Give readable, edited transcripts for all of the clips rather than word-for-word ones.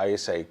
ISI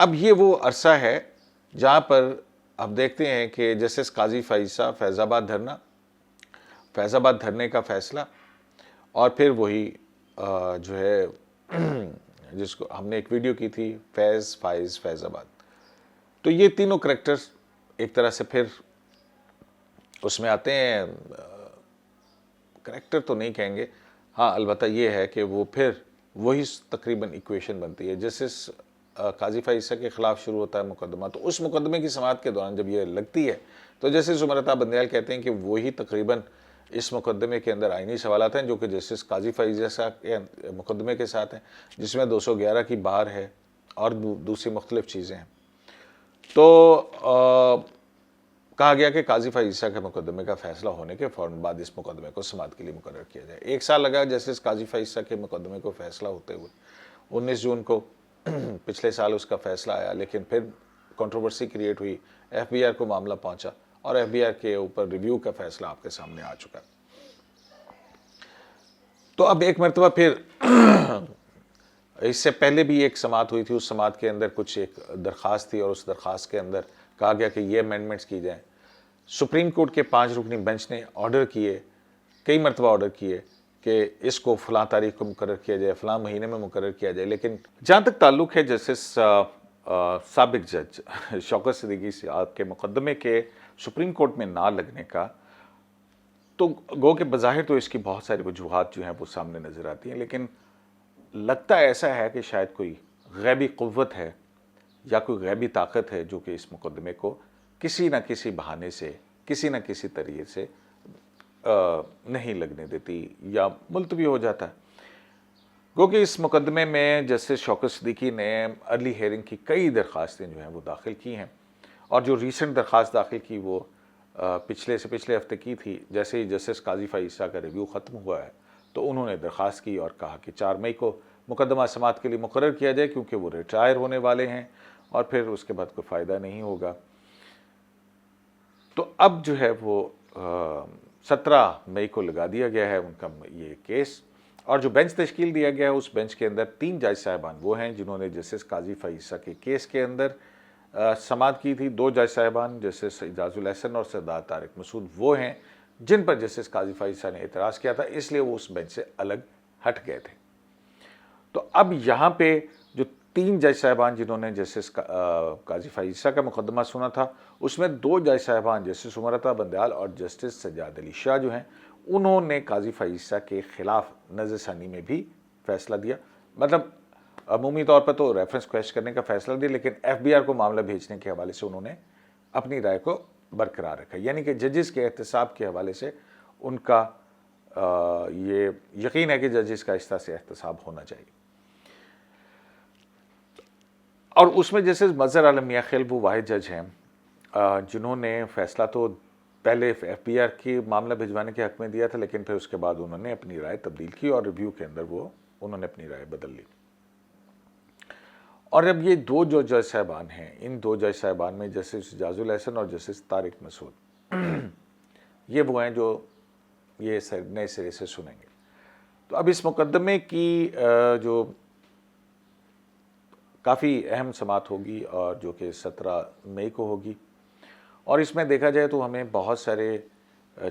اب یہ وہ عرصہ ہے جہاں پر اب دیکھتے ہیں کہ جسٹس قاضی فائز فیض آباد دھرنا، فیض آباد دھرنے کا فیصلہ، اور پھر وہی جو ہے جس کو ہم نے ایک ویڈیو کی تھی فیض فائز فیض آباد، تو یہ تینوں کریکٹرز ایک طرح سے پھر اس میں آتے ہیں. کریکٹر تو نہیں کہیں گے، ہاں البتہ یہ ہے کہ وہ پھر وہی تقریباً ایکویشن بنتی ہے. جسٹس قاضی فائز کے خلاف شروع ہوتا ہے مقدمہ، تو اس مقدمے کی سماعت کے دوران جب یہ لگتی ہے تو جسٹس عمر عطا بندیال کہتے ہیں کہ وہی تقریباً اس مقدمے کے اندر آئینی سوالات ہیں جو کہ جسٹس قاضی فائز کے مقدمے کے ساتھ ہیں، جس میں 211 کی بار ہے اور دوسری مختلف چیزیں ہیں. تو کہا گیا کہ قاضی فائز کے مقدمے کا فیصلہ ہونے کے فوراً بعد اس مقدمے کو سماعت کے لیے مقرر کیا جائے. 1 سال لگا جسٹس قاضی فائز کے مقدمے کو فیصلہ ہوتے ہوئے. 19 جون کو پچھلے سال اس کا فیصلہ آیا، لیکن پھر کنٹروورسی کریٹ ہوئی، ایف بی آر کو معاملہ پہنچا اور ایف بی آر کے اوپر ریویو کا فیصلہ آپ کے سامنے آ چکا. تو اب ایک مرتبہ پھر اس سے پہلے بھی ایک سماعت ہوئی تھی، اس سماعت کے اندر کچھ ایک درخواست تھی اور اس درخواست کے اندر کہا گیا کہ یہ امینڈمنٹس کی جائیں. سپریم کورٹ کے 5 رکنی بینچ نے آرڈر کیے، کئی مرتبہ آرڈر کیے کہ اس کو فلاں تاریخ کو مقرر کیا جائے، فلاں مہینے میں مقرر کیا جائے. لیکن جہاں تک تعلق ہے جسٹس سابق جج شوکت صدیقی صاحب کے مقدمے کے سپریم کورٹ میں نہ لگنے کا، تو گو کہ بظاہر تو اس کی بہت ساری وجوہات جو ہیں وہ سامنے نظر آتی ہیں، لیکن لگتا ایسا ہے کہ شاید کوئی غیبی قوت ہے یا کوئی غیبی طاقت ہے جو کہ اس مقدمے کو کسی نہ کسی بہانے سے، کسی نہ کسی طریقے سے نہیں لگنے دیتی یا ملتوی ہو جاتا ہے. گو کہ اس مقدمے میں جسٹس شوکت صدیقی نے ارلی ہیئرنگ کی کئی درخواستیں جو ہیں وہ داخل کی ہیں، اور جو ریسنٹ درخواست داخل کی وہ پچھلے ہفتے کی تھی. جیسے ہی جسٹس قاضی فائز کا ریویو ختم ہوا ہے تو انہوں نے درخواست کی اور کہا کہ 4 مئی کو مقدمہ سماعت کے لیے مقرر کیا جائے، کیونکہ وہ ریٹائر ہونے والے ہیں اور پھر اس کے بعد کوئی فائدہ نہیں ہوگا. تو اب جو ہے وہ 17 مئی کو لگا دیا گیا ہے ان کا یہ کیس، اور جو بینچ تشکیل دیا گیا ہے اس بینچ کے اندر 3 جج صاحبان وہ ہیں جنہوں نے جسٹس قاضی فائز کے کیس کے اندر سماعت کی تھی. 2 جج صاحبان جسٹس اعجاز الحسن اور سردار طارق مسعود وہ ہیں جن پر جسٹس قاضی فائز نے اعتراض کیا تھا، اس لیے وہ اس بینچ سے الگ ہٹ گئے تھے. تو اب یہاں پہ جو 3 جج صاحبان جنہوں نے جسٹس قاضی فائز کا مقدمہ سنا تھا، اس میں 2 جج صاحبان جسٹس عمر عطا بندیال اور جسٹس سجاد علی شاہ جو ہیں، انہوں نے قاضی فائز کے خلاف نظر ثانی میں بھی فیصلہ دیا. مطلب عمومی طور پر تو ریفرنس کویش کرنے کا فیصلہ دیا، لیکن ایف بی آر کو معاملہ بھیجنے کے حوالے سے انہوں نے اپنی رائے کو برقرار رکھا. یعنی کہ ججز کے احتساب کے حوالے سے ان کا یہ یقین ہے کہ ججز کا اس طرح سے احتساب ہونا چاہیے. اور اس میں جیسے مظہر عالم میاں خیل وہ واحد جج ہیں جنہوں نے فیصلہ تو پہلے ایف بی آر کی معاملہ بھجوانے کے حق میں دیا تھا، لیکن پھر اس کے بعد انہوں نے اپنی رائے تبدیل کی اور ریویو کے اندر انہوں نے اپنی رائے بدل لی. اور اب یہ 2 جو جج صاحبان ہیں، ان 2 جج صاحبان میں جسٹس اعجاز الحسن اور جسٹس طارق مسعود یہ وہ ہیں جو یہ نئے سرے سے سنیں گے. تو اب اس مقدمے کی جو کافی اہم سماعت ہوگی اور جو کہ 17 مئی کو ہوگی، اور اس میں دیکھا جائے تو ہمیں بہت سارے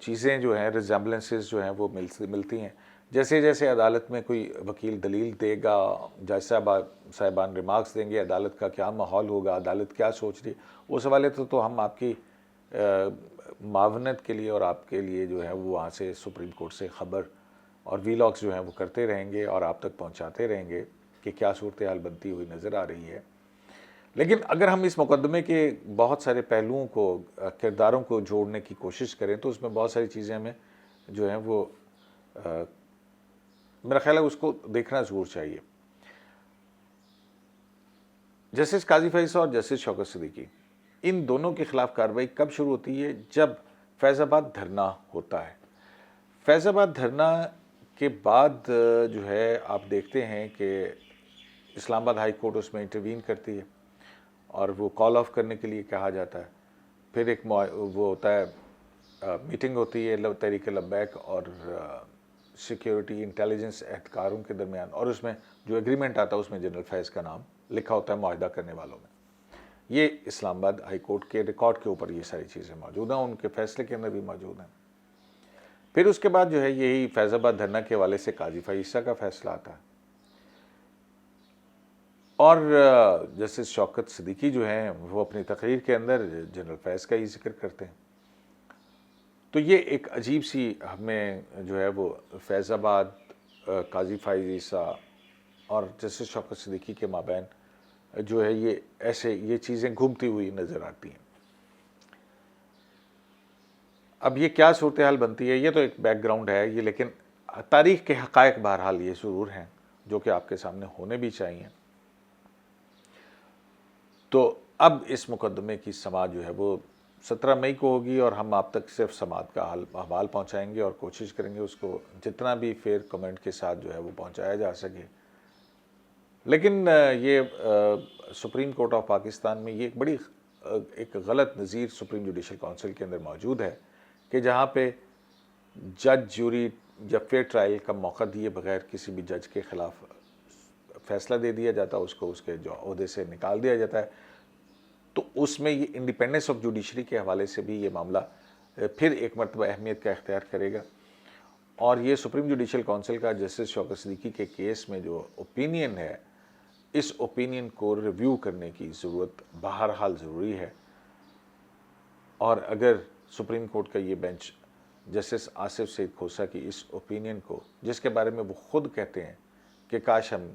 چیزیں جو ہیں ریزمبلنسز جو ہیں وہ ملتی ہیں. جیسے جیسے عدالت میں کوئی وکیل دلیل دے گا، جج صاحبان ریمارکس دیں گے، عدالت کا کیا ماحول ہوگا، عدالت کیا سوچ رہی ہے، اس حوالے تو ہم آپ کی معاونت کے لیے اور آپ کے لیے جو ہے وہ وہاں سے سپریم کورٹ سے خبر اور ویلاگس جو ہیں وہ کرتے رہیں گے اور آپ تک پہنچاتے رہیں گے کہ کیا صورتحال بنتی ہوئی نظر آ رہی ہے. لیکن اگر ہم اس مقدمے کے بہت سارے پہلوؤں کو، کرداروں کو جوڑنے کی کوشش کریں تو اس میں بہت ساری چیزیں ہمیں جو ہیں وہ میرا خیال ہے اس کو دیکھنا ضرور چاہیے. جسٹس قاضی فائز اور جسٹس شوکت صدیقی ان دونوں کے خلاف کارروائی کب شروع ہوتی ہے؟ جب فیض آباد دھرنا ہوتا ہے. فیض آباد دھرنا کے بعد جو ہے آپ دیکھتے ہیں کہ اسلام آباد ہائی کورٹ اس میں انٹروین کرتی ہے اور وہ کال آف کرنے کے لیے کہا جاتا ہے. پھر ایک وہ ہوتا ہے میٹنگ ہوتی ہے تحریک لبیک اور سیکیورٹی انٹیلیجنس اہلکاروں کے درمیان، اور اس میں جو ایگریمنٹ آتا ہے اس میں جنرل فیض کا نام لکھا ہوتا ہے معاہدہ کرنے والوں میں. یہ اسلام آباد ہائی کورٹ کے ریکارڈ کے اوپر یہ ساری چیزیں موجود ہیں, ان کے فیصلے کے اندر بھی موجود ہیں. پھر اس کے بعد جو ہے یہی فیض آباد دھرنا کے حوالے سے قاضی فائز عیسیٰ کا فیصلہ آتا ہے, اور جسٹس شوکت صدیقی جو ہیں وہ اپنی تقریر کے اندر جنرل فیض کا ہی ذکر کرتے ہیں. تو یہ ایک عجیب سی ہمیں جو ہے وہ فیض آباد, قاضی فائز عیسیٰ اور جسٹس شوکت صدیقی کے مابین جو ہے یہ چیزیں گھومتی ہوئی نظر آتی ہیں. اب یہ کیا صورتحال بنتی ہے, یہ تو ایک بیک گراؤنڈ ہے یہ, لیکن تاریخ کے حقائق بہرحال یہ ضرور ہیں جو کہ آپ کے سامنے ہونے بھی چاہیے. تو اب اس مقدمے کی سماعت جو ہے وہ 17 مئی کو ہوگی, اور ہم آپ تک صرف سماعت کا احوال پہنچائیں گے اور کوشش کریں گے اس کو جتنا بھی فیئر کمنٹ کے ساتھ جو ہے وہ پہنچایا جا سکے. لیکن یہ سپریم کورٹ آف پاکستان میں یہ ایک غلط نظیر سپریم جوڈیشل کونسل کے اندر موجود ہے کہ جہاں پہ جج جوری جب فیئر ٹرائل کا موقع دیے بغیر کسی بھی جج کے خلاف فیصلہ دے دیا جاتا ہے, اس کو اس کے جو عہدے سے نکال دیا جاتا ہے. تو اس میں یہ انڈیپینڈنس آف جوڈیشری کے حوالے سے بھی یہ معاملہ پھر ایک مرتبہ اہمیت کا اختیار کرے گا, اور یہ سپریم جوڈیشل کونسل کا جسٹس شوکت صدیقی کے کیس میں جو اوپینین ہے, اس اوپینین کو ریویو کرنے کی ضرورت بہرحال ضروری ہے. اور اگر سپریم کورٹ کا یہ بینچ جسٹس آصف سعید کھوسہ کی اس اوپینین کو, جس کے بارے میں وہ خود کہتے ہیں کہ کاش ہم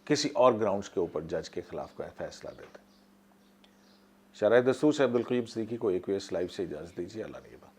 کسی اور گراؤنڈز کے اوپر جج کے خلاف کا فیصلہ دیتے. شرح دستور سے عبدالقیوم صدیقی کو AQS لائیو سے اجازت دیجیے. اللہ نگہبان.